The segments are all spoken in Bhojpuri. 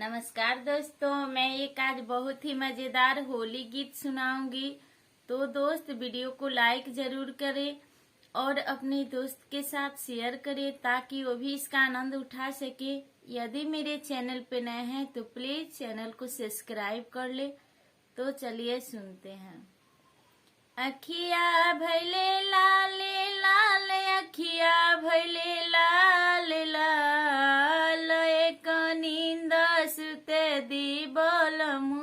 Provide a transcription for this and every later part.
नमस्कार दोस्तों, मैं एक आज बहुत ही मजेदार होली गीत सुनाऊंगी। तो दोस्त वीडियो को लाइक जरूर करें और अपने दोस्त के साथ शेयर करें ताकि वो भी इसका आनंद उठा सके। यदि मेरे चैनल पे नए हैं तो प्लीज चैनल को सब्सक्राइब कर ले। तो चलिए सुनते हैं। अखिया भैले लाल लाल, अखिया भैले लाल लाल, एक नींद सुते दी बोलमु।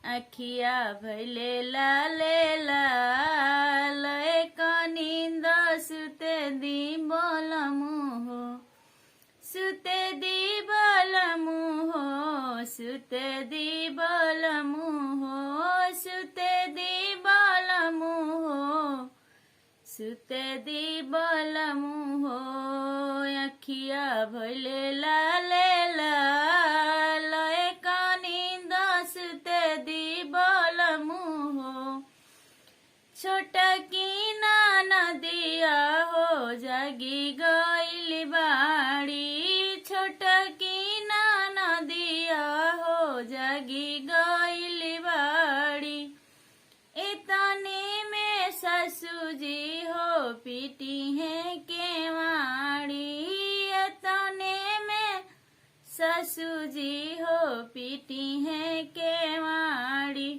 अखिया भैले लाल लाल, एक नींद सुते दी बोलमु। सुते दी बोलमु हो, सुते दी बोलमु हो, सुते दी बोलमु हो, सुते दी बोलमु हो। अखिया भैले लाल लाल, एक नींद सुते दी बोलमु हो। छोटकी नदिया हो जागी गइल बाड़ी, छोटकी नदिया हो जागी गइल बाड़ी। इतने में ससुजी हो पीटी है केवाड़ी, इतने में ससुजी हो पीटी है केवाड़ी।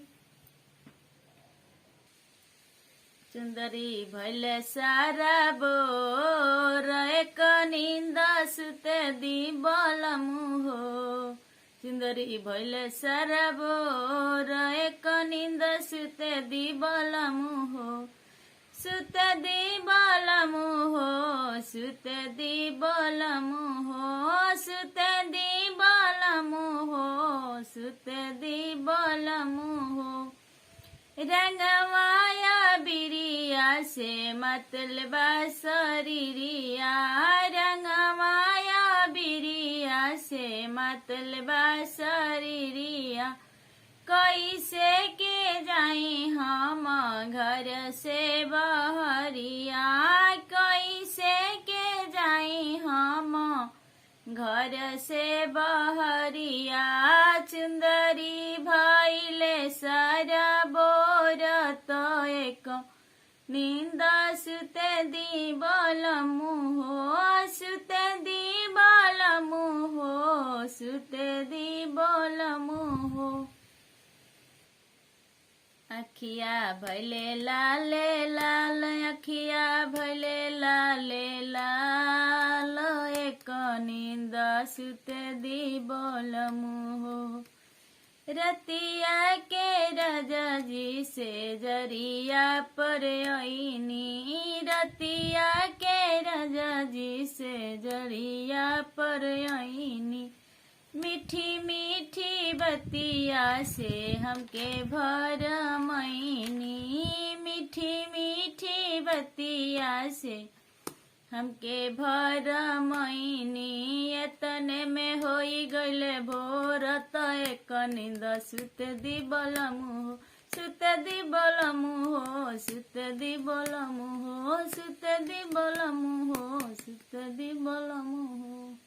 सुंदरी भैले सारा बोर, एक नींद सुते दी बोलमु हो। सुंदरी भैले सारा बोर, एक नींद सुते दी बोलमु हो। सुते दी बोलमु हो, सुते दी बोलमु हो, सुते दी बोलमु हो, सुते दी बोलमु हो। रंगवाया बिरिया से मतलबा शरीरिया, रंगवाया बिरिया से मतलबा शरीरिया। कैसे के जाई हम घर से बहरिया, कैसे के जाई हम घर से बहरिया। चुंदरी भैले सारा बोर, तो एक नींद सुते दी बोलमु हो, सुते दी बोलमु हो, सुते दी बोलमु हो। अखिया भैले लाल लाल, अखिया भैले लाल लाल, एक नींद सुते दी बोलमु हो। रतिया के राजा जी से जरिया पर आईनी, रतिया के राजा जी से जरिया पर आईनी। मीठी मीठी बतिया से हमके भरमैनी, मीठी मीठी बतिया से हमके भरमैनी। एतने में होई गइले भोर, तो एक नींद सुते दी बोलमु हो, सुते दी बोलमु हो, सुते दी बोलमु हो, सुते दी बोलमु हो, सुते दी बोलमु हो।